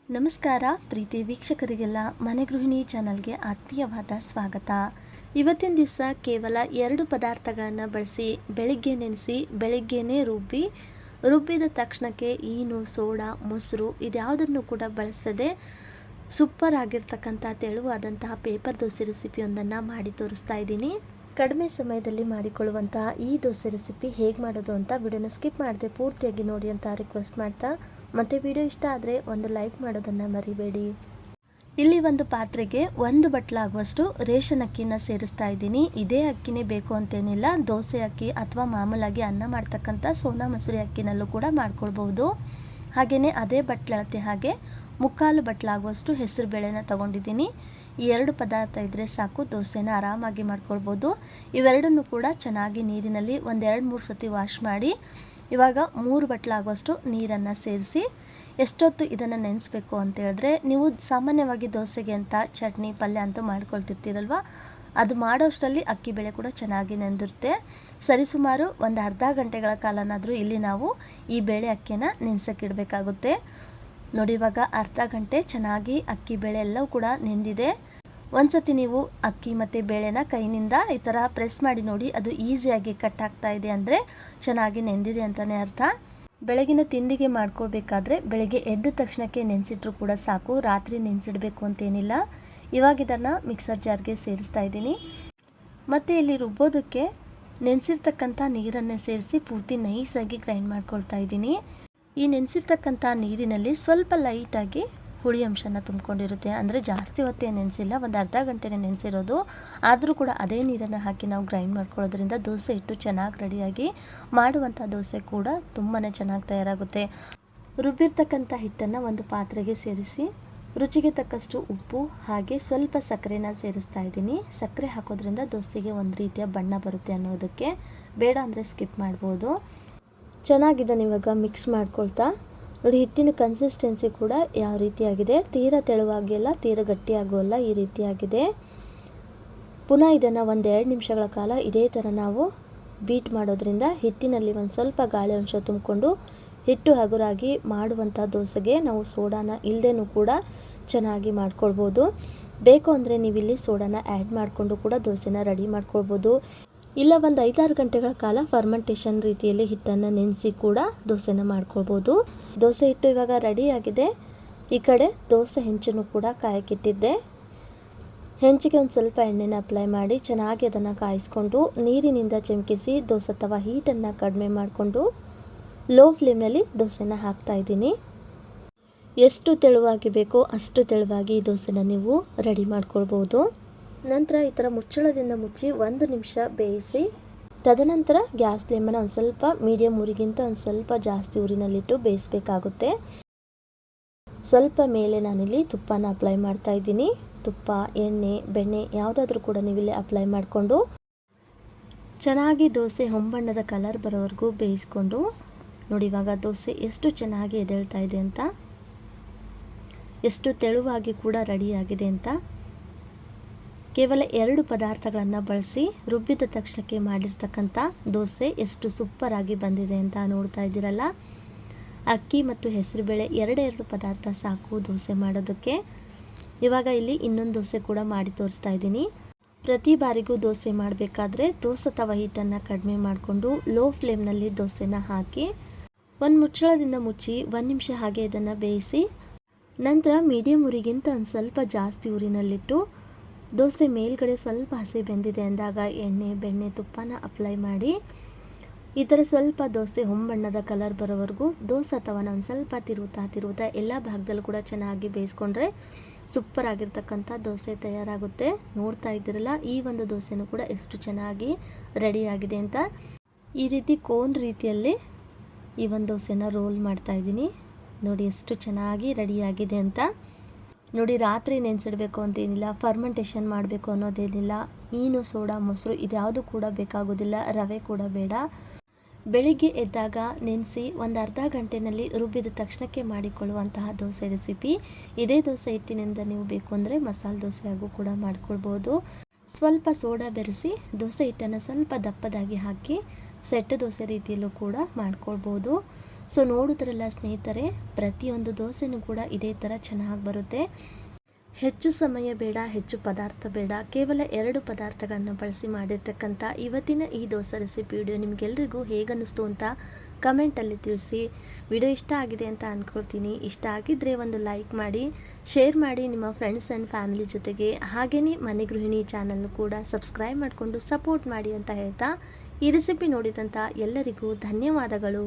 ನಮಸ್ಕಾರ ಪ್ರೀತಿ ವೀಕ್ಷಕರಿಗೆಲ್ಲ ಮನೆ ಗೃಹಿಣಿ ಚಾನಲ್ಗೆ ಆತ್ಮೀಯವಾದ ಸ್ವಾಗತ. ಇವತ್ತಿನ ದಿವಸ ಕೇವಲ 2 ಪದಾರ್ಥಗಳನ್ನು ಬಳಸಿ ಬೆಳಿಗ್ಗೆ ನೆನೆಸಿ ಬೆಳಿಗ್ಗೆನೇ ರುಬ್ಬಿದ ತಕ್ಷಣಕ್ಕೆ ಈನು, ಸೋಡಾ, ಮೊಸರು ಇದ್ಯಾವುದನ್ನು ಕೂಡ ಬಳಸದೆ ಸೂಪರ್ ಆಗಿರ್ತಕ್ಕಂಥ ತೆಳುವಾದಂತಹ ಪೇಪರ್ ದೋಸೆ ರೆಸಿಪಿಯೊಂದನ್ನು ಮಾಡಿ ತೋರಿಸ್ತಾ ಇದ್ದೀನಿ. ಕಡಿಮೆ ಸಮಯದಲ್ಲಿ ಮಾಡಿಕೊಳ್ಳುವಂತಹ ಈ ದೋಸೆ ರೆಸಿಪಿ ಹೇಗೆ ಮಾಡೋದು ಅಂತ ವಿಡಿಯೋನ ಸ್ಕಿಪ್ ಮಾಡದೆ ಪೂರ್ತಿಯಾಗಿ ನೋಡಿ ಅಂತ ರಿಕ್ವೆಸ್ಟ್ ಮಾಡ್ತಾ, ಮತ್ತು ವಿಡಿಯೋ ಇಷ್ಟ ಆದರೆ ಒಂದು ಲೈಕ್ ಮಾಡೋದನ್ನು ಮರಿಬೇಡಿ. ಇಲ್ಲಿ ಒಂದು ಪಾತ್ರೆಗೆ 1 ಬಟ್ಲಾಗುವಷ್ಟು ರೇಷನ್ ಅಕ್ಕಿನ ಸೇರಿಸ್ತಾ ಇದ್ದೀನಿ. ಇದೇ ಅಕ್ಕಿನೇ ಬೇಕು ಅಂತೇನಿಲ್ಲ, ದೋಸೆ ಅಕ್ಕಿ ಅಥವಾ ಮಾಮೂಲಾಗಿ ಅನ್ನ ಮಾಡ್ತಕ್ಕಂಥ ಸೋನಾ ಮಸೂರಿ ಅಕ್ಕಿನಲ್ಲೂ ಕೂಡ ಮಾಡ್ಕೊಳ್ಬಹುದು. ಹಾಗೆಯೇ ಅದೇ ಬಟ್ಲಳತೆ ಹಾಗೆ 3/4 ಬಟ್ಲಾಗುವಷ್ಟು ಹೆಸರು ಬೇಳೆನ ತೊಗೊಂಡಿದ್ದೀನಿ. ಈ 2 ಪದಾರ್ಥ ಇದ್ದರೆ ಸಾಕು, ದೋಸೆನ ಆರಾಮಾಗಿ ಮಾಡ್ಕೊಳ್ಬೋದು. ಇವೆರಡನ್ನು ಕೂಡ ಚೆನ್ನಾಗಿ ನೀರಿನಲ್ಲಿ 1-2-3 ಸತಿ ವಾಶ್ ಮಾಡಿ ಇವಾಗ 3 ಬಟ್ಲಾಗುವಷ್ಟು ನೀರನ್ನು ಸೇರಿಸಿ ಎಷ್ಟೊತ್ತು ಇದನ್ನು ನೆನೆಸ್ಬೇಕು ಅಂತ ಹೇಳಿದ್ರೆ, ನೀವು ಸಾಮಾನ್ಯವಾಗಿ ದೋಸೆಗೆ ಅಂತ ಚಟ್ನಿ ಪಲ್ಯ ಅಂತೂ ಮಾಡ್ಕೊಳ್ತಿರ್ತೀರಲ್ವ, ಅದು ಮಾಡೋಷ್ಟರಲ್ಲಿ ಅಕ್ಕಿ ಬೇಳೆ ಕೂಡ ಚೆನ್ನಾಗಿ ನೆಂದಿರುತ್ತೆ. ಸರಿಸುಮಾರು ಒಂದು ಅರ್ಧ ಗಂಟೆಗಳ ಕಾಲನಾದರೂ ಇಲ್ಲಿ ನಾವು ಈ ಬೇಳೆ ಅಕ್ಕಿನ ನೆನೆಸೋಕ್ಕಿಡಬೇಕಾಗುತ್ತೆ. ನೋಡಿ, ಇವಾಗ ಅರ್ಧ ಗಂಟೆ ಚೆನ್ನಾಗಿ ಅಕ್ಕಿ ಬೇಳೆ ಎಲ್ಲವೂ ಕೂಡ ನೆಂದಿದೆ. ಒಂದ್ಸತಿ ನೀವು ಅಕ್ಕಿ ಮತ್ತು ಬೇಳೆನ ಕೈನಿಂದ ಈ ಥರ ಪ್ರೆಸ್ ಮಾಡಿ ನೋಡಿ, ಅದು ಈಸಿಯಾಗಿ ಕಟ್ ಆಗ್ತಾ ಇದೆ ಅಂದರೆ ಚೆನ್ನಾಗಿ ನೆಂದಿದೆ ಅಂತಲೇ ಅರ್ಥ. ಬೆಳಗಿನ ತಿಂಡಿಗೆ ಮಾಡ್ಕೊಳ್ಬೇಕಾದ್ರೆ ಬೆಳಗ್ಗೆ ಎದ್ದ ತಕ್ಷಣಕ್ಕೆ ನೆನೆಸಿಟ್ರೂ ಕೂಡ ಸಾಕು, ರಾತ್ರಿ ನೆನೆಸಿಡಬೇಕು ಅಂತೇನಿಲ್ಲ. ಇವಾಗ ಇದನ್ನು ಮಿಕ್ಸರ್ ಜಾರ್ಗೆ ಸೇರಿಸ್ತಾ ಇದ್ದೀನಿ. ಮತ್ತು ಇಲ್ಲಿ ರುಬ್ಬೋದಕ್ಕೆ ನೆನೆಸಿರ್ತಕ್ಕಂಥ ನೀರನ್ನು ಸೇರಿಸಿ ಪೂರ್ತಿ ನೈಸಾಗಿ ಗ್ರೈಂಡ್ ಮಾಡ್ಕೊಳ್ತಾ ಇದ್ದೀನಿ. ಈ ನೆನೆಸಿರ್ತಕ್ಕಂಥ ನೀರಿನಲ್ಲಿ ಸ್ವಲ್ಪ ಲೈಟಾಗಿ ಹುಳಿ ಅಂಶನ ತುಂಬಿಕೊಂಡಿರುತ್ತೆ, ಅಂದರೆ ಜಾಸ್ತಿ ಹೊತ್ತೇ ನೆನೆಸಿಲ್ಲ, ಒಂದು ಅರ್ಧ ಗಂಟೆನೇ ನೆನೆಸಿರೋದು. ಆದರೂ ಕೂಡ ಅದೇ ನೀರನ್ನು ಹಾಕಿ ನಾವು ಗ್ರೈಂಡ್ ಮಾಡ್ಕೊಳ್ಳೋದ್ರಿಂದ ದೋಸೆ ಹಿಟ್ಟು ಚೆನ್ನಾಗಿ ರೆಡಿಯಾಗಿ ಮಾಡುವಂಥ ದೋಸೆ ಕೂಡ ತುಂಬಾ ಚೆನ್ನಾಗಿ ತಯಾರಾಗುತ್ತೆ. ರುಬ್ಬಿರ್ತಕ್ಕಂಥ ಹಿಟ್ಟನ್ನು ಒಂದು ಪಾತ್ರೆಗೆ ಸೇರಿಸಿ ರುಚಿಗೆ ತಕ್ಕಷ್ಟು ಉಪ್ಪು ಹಾಗೆ ಸ್ವಲ್ಪ ಸಕ್ಕರೆನ ಸೇರಿಸ್ತಾ ಇದ್ದೀನಿ. ಸಕ್ಕರೆ ಹಾಕೋದ್ರಿಂದ ದೋಸೆಗೆ ಒಂದು ರೀತಿಯ ಬಣ್ಣ ಬರುತ್ತೆ ಅನ್ನೋದಕ್ಕೆ, ಬೇಡ ಅಂದರೆ ಸ್ಕಿಪ್ ಮಾಡ್ಬೋದು. ಚೆನ್ನಾಗಿದ್ದಾನೆ ಇವಾಗ ಮಿಕ್ಸ್ ಮಾಡ್ಕೊಳ್ತಾ ನೋಡಿ, ಹಿಟ್ಟಿನ ಕನ್ಸಿಸ್ಟೆನ್ಸಿ ಕೂಡ ಯಾವ ರೀತಿಯಾಗಿದೆ, ತೀರಾ ತೆಳುವಾಗಿಲ್ಲ ತೀರಾ ಗಟ್ಟಿಯಾಗೋಲ್ಲ, ಈ ರೀತಿಯಾಗಿದೆ. ಪುನಃ ಇದನ್ನು 1-2 ನಿಮಿಷಗಳ ಕಾಲ ಇದೇ ಥರ ನಾವು ಬೀಟ್ ಮಾಡೋದ್ರಿಂದ ಹಿಟ್ಟಿನಲ್ಲಿ ಒಂದು ಸ್ವಲ್ಪ ಗಾಳಿ ಅಂಶ ತುಂಬಿಕೊಂಡು ಹಿಟ್ಟು ಹಗುರಾಗಿ ಮಾಡುವಂಥ ದೋಸೆಗೆ ನಾವು ಸೋಡಾನ ಇಲ್ಲದೇನೂ ಕೂಡ ಚೆನ್ನಾಗಿ ಮಾಡ್ಕೊಳ್ಬೋದು. ಬೇಕು ಅಂದರೆ ನೀವಿಲ್ಲಿ ಸೋಡಾನ ಆ್ಯಡ್ ಮಾಡಿಕೊಂಡು ಕೂಡ ದೋಸೆನ ರೆಡಿ ಮಾಡ್ಕೊಳ್ಬೋದು. ಇಲ್ಲ, ಒಂದು 5-6 ಗಂಟೆಗಳ ಕಾಲ ಫರ್ಮೆಂಟೇಷನ್ ರೀತಿಯಲ್ಲಿ ಹಿಟ್ಟನ್ನು ನೆನೆಸಿ ಕೂಡ ದೋಸೆನ ಮಾಡ್ಕೊಳ್ಬೋದು. ದೋಸೆ ಹಿಟ್ಟು ಇವಾಗ ರೆಡಿಯಾಗಿದೆ. ಈ ಕಡೆ ದೋಸೆ ಹೆಂಚನ್ನು ಕೂಡ ಕಾಯಕ್ಕಿಟ್ಟಿದ್ದೆ. ಹೆಂಚಿಗೆ ಒಂದು ಸ್ವಲ್ಪ ಎಣ್ಣೆನ ಅಪ್ಲೈ ಮಾಡಿ ಚೆನ್ನಾಗಿ ಅದನ್ನು ಕಾಯಿಸ್ಕೊಂಡು ನೀರಿನಿಂದ ಚಿಮುಕಿಸಿ ದೋಸೆ ತವ ಹೀಟನ್ನು ಕಡಿಮೆ ಮಾಡಿಕೊಂಡು ಲೋ ಫ್ಲೇಮ್ನಲ್ಲಿ ದೋಸೆನ ಹಾಕ್ತಾ ಇದ್ದೀನಿ. ಎಷ್ಟು ತೆಳುವಾಗಿ ಬೇಕೋ ಅಷ್ಟು ತೆಳುವಾಗಿ ಈ ದೋಸೆನ ನೀವು ರೆಡಿ ಮಾಡ್ಕೊಳ್ಬೋದು. ನಂತರ ಈ ಥರ ಮುಚ್ಚಳದಿಂದ ಮುಚ್ಚಿ 1 ನಿಮಿಷ ಬೇಯಿಸಿ, ತದನಂತರ ಗ್ಯಾಸ್ ಫ್ಲೇಮನ್ನು ಒಂದು ಸ್ವಲ್ಪ ಮೀಡಿಯಮ್ ಉರಿಗಿಂತ ಒಂದು ಸ್ವಲ್ಪ ಜಾಸ್ತಿ ಉರಿನಲ್ಲಿಟ್ಟು ಬೇಯಿಸಬೇಕಾಗುತ್ತೆ. ಸ್ವಲ್ಪ ಮೇಲೆ ನಾನಿಲ್ಲಿ ತುಪ್ಪನ ಅಪ್ಲೈ ಮಾಡ್ತಾ ಇದ್ದೀನಿ. ತುಪ್ಪ, ಎಣ್ಣೆ, ಬೆಣ್ಣೆ ಯಾವುದಾದ್ರೂ ಕೂಡ ನೀವಿಲ್ಲಿ ಅಪ್ಲೈ ಮಾಡಿಕೊಂಡು ಚೆನ್ನಾಗಿ ದೋಸೆ ಹೊಂಬಣ್ಣದ ಕಲರ್ ಬರೋವರೆಗೂ ಬೇಯಿಸ್ಕೊಂಡು ನೋಡಿ, ಇವಾಗ ದೋಸೆ ಎಷ್ಟು ಚೆನ್ನಾಗಿ ಎದ್ದೇಳ್ತಾ ಇದೆ ಅಂತ, ಎಷ್ಟು ತೆಳುವಾಗಿ ಕೂಡ ರೆಡಿಯಾಗಿದೆ ಅಂತ. ಕೇವಲ 2 ಪದಾರ್ಥಗಳನ್ನು ಬಳಸಿ ರುಬ್ಬಿದ ತಕ್ಷಣಕ್ಕೆ ಮಾಡಿರ್ತಕ್ಕಂಥ ದೋಸೆ ಎಷ್ಟು ಸೂಪರ್ ಆಗಿ ಬಂದಿದೆ ಅಂತ ನೋಡ್ತಾ ಇದ್ದೀರಲ್ಲ. ಅಕ್ಕಿ ಮತ್ತು ಹೆಸರುಬೇಳೆ 2 ಪದಾರ್ಥ ಸಾಕು ದೋಸೆ ಮಾಡೋದಕ್ಕೆ. ಇವಾಗ ಇಲ್ಲಿ ಇನ್ನೊಂದು ದೋಸೆ ಕೂಡ ಮಾಡಿ ತೋರಿಸ್ತಾ ಇದ್ದೀನಿ. ಪ್ರತಿ ಬಾರಿಗೂ ದೋಸೆ ಮಾಡಬೇಕಾದ್ರೆ ದೋಸೆ ತವ ಹಿಟ್ಟನ್ನು ಕಡಿಮೆ ಮಾಡಿಕೊಂಡು ಲೋ ಫ್ಲೇಮ್ನಲ್ಲಿ ದೋಸೆನ ಹಾಕಿ ಒಂದು ಮುಚ್ಚಳದಿಂದ ಮುಚ್ಚಿ 1 ನಿಮಿಷ ಹಾಗೆ ಇದನ್ನು ಬೇಯಿಸಿ, ನಂತರ ಮೀಡಿಯಮ್ ಉರಿಗಿಂತ ಒಂದು ಸ್ವಲ್ಪ ಜಾಸ್ತಿ ಉರಿನಲ್ಲಿಟ್ಟು ದೋಸೆ ಮೇಲ್ಗಡೆ ಸ್ವಲ್ಪ ಹಸಿ ಬೆಂದಿದೆ ಅಂದಾಗ ಎಣ್ಣೆ, ಬೆಣ್ಣೆ, ತುಪ್ಪನ ಅಪ್ಲೈ ಮಾಡಿ ಈ ಥರ ಸ್ವಲ್ಪ ದೋಸೆ ಹೊಂಬಣ್ಣದ ಕಲರ್ ಬರೋವರೆಗೂ ದೋಸೆ ತವನ ಒಂದು ಸ್ವಲ್ಪ ತಿರುವುತ್ತಾ ಎಲ್ಲ ಭಾಗದಲ್ಲೂ ಕೂಡ ಚೆನ್ನಾಗಿ ಬೇಯಿಸ್ಕೊಂಡ್ರೆ ಸೂಪರ್ ಆಗಿರ್ತಕ್ಕಂಥ ದೋಸೆ ತಯಾರಾಗುತ್ತೆ. ನೋಡ್ತಾ ಇದ್ದೀರಲ್ಲ, ಈ ಒಂದು ದೋಸೆನೂ ಕೂಡ ಎಷ್ಟು ಚೆನ್ನಾಗಿ ರೆಡಿಯಾಗಿದೆ ಅಂತ. ಈ ರೀತಿ ಕೋನ್ ರೀತಿಯಲ್ಲಿ ಈ ಒಂದು ದೋಸೆನ ರೋಲ್ ಮಾಡ್ತಾ ಇದ್ದೀನಿ. ನೋಡಿ ಎಷ್ಟು ಚೆನ್ನಾಗಿ ರೆಡಿಯಾಗಿದೆ ಅಂತ. ನೋಡಿ, ರಾತ್ರಿ ನೆನೆಸಿಡಬೇಕು ಅಂತೇನಿಲ್ಲ, ಫರ್ಮೆಂಟೇಷನ್ ಮಾಡಬೇಕು ಅನ್ನೋದೇನಿಲ್ಲ, ಈನು, ಸೋಡಾ, ಮೊಸರು ಇದ್ಯಾವುದು ಕೂಡ ಬೇಕಾಗೋದಿಲ್ಲ, ರವೆ ಕೂಡ ಬೇಡ. ಬೆಳಿಗ್ಗೆ ಎದ್ದಾಗ ನೆನೆಸಿ ಒಂದು ಅರ್ಧ ಗಂಟೆಯಲ್ಲಿ ರುಬ್ಬಿದ ತಕ್ಷಣಕ್ಕೆ ಮಾಡಿಕೊಳ್ಳುವಂತಹ ದೋಸೆ ರೆಸಿಪಿ. ಇದೇ ದೋಸೆ ಹಿಟ್ಟಿನಿಂದ ನೀವು ಬೇಕು ಅಂದರೆ ಮಸಾಲೆ ದೋಸೆ ಹಾಗೂ ಕೂಡ ಮಾಡ್ಕೊಳ್ಬೋದು. ಸ್ವಲ್ಪ ಸೋಡಾ ಬೆರೆಸಿ ದೋಸೆ ಹಿಟ್ಟನ್ನು ಸ್ವಲ್ಪ ದಪ್ಪದಾಗಿ ಹಾಕಿ ಸೆಟ್ ದೋಸೆ ರೀತಿಯಲ್ಲೂ ಕೂಡ ಮಾಡ್ಕೊಳ್ಬೋದು. ಸೊ ನೋಡಿದ್ರಲ್ಲ ಸ್ನೇಹಿತರೆ, ಪ್ರತಿಯೊಂದು ದೋಸೆನೂ ಕೂಡ ಇದೇ ಥರ ಚೆನ್ನಾಗಿ ಬರುತ್ತೆ. ಹೆಚ್ಚು ಸಮಯ ಬೇಡ, ಹೆಚ್ಚು ಪದಾರ್ಥ ಬೇಡ, ಕೇವಲ 2 ಪದಾರ್ಥಗಳನ್ನು ಬಳಸಿ ಮಾಡಿರ್ತಕ್ಕಂಥ ಇವತ್ತಿನ ಈ ದೋಸೆ ರೆಸಿಪಿ ವಿಡಿಯೋ ನಿಮಗೆಲ್ರಿಗೂ ಹೇಗನ್ನಿಸ್ತು ಅಂತ ಕಮೆಂಟಲ್ಲಿ ತಿಳಿಸಿ. ವಿಡಿಯೋ ಇಷ್ಟ ಆಗಿದೆ ಅಂತ ಅಂದ್ಕೊಳ್ತೀನಿ. ಇಷ್ಟ ಆಗಿದ್ದರೆ ಒಂದು ಲೈಕ್ ಮಾಡಿ, ಶೇರ್ ಮಾಡಿ ನಿಮ್ಮ ಫ್ರೆಂಡ್ಸ್ ಆ್ಯಂಡ್ ಫ್ಯಾಮಿಲಿ ಜೊತೆಗೆ. ಹಾಗೆಯೇ ಮನೆ ಗೃಹಿಣಿ ಚಾನಲ್ನು ಕೂಡ ಸಬ್ಸ್ಕ್ರೈಬ್ ಮಾಡಿಕೊಂಡು ಸಪೋರ್ಟ್ ಮಾಡಿ ಅಂತ ಹೇಳ್ತಾ, ಈ ರೆಸಿಪಿ ನೋಡಿದಂಥ ಎಲ್ಲರಿಗೂ ಧನ್ಯವಾದಗಳು.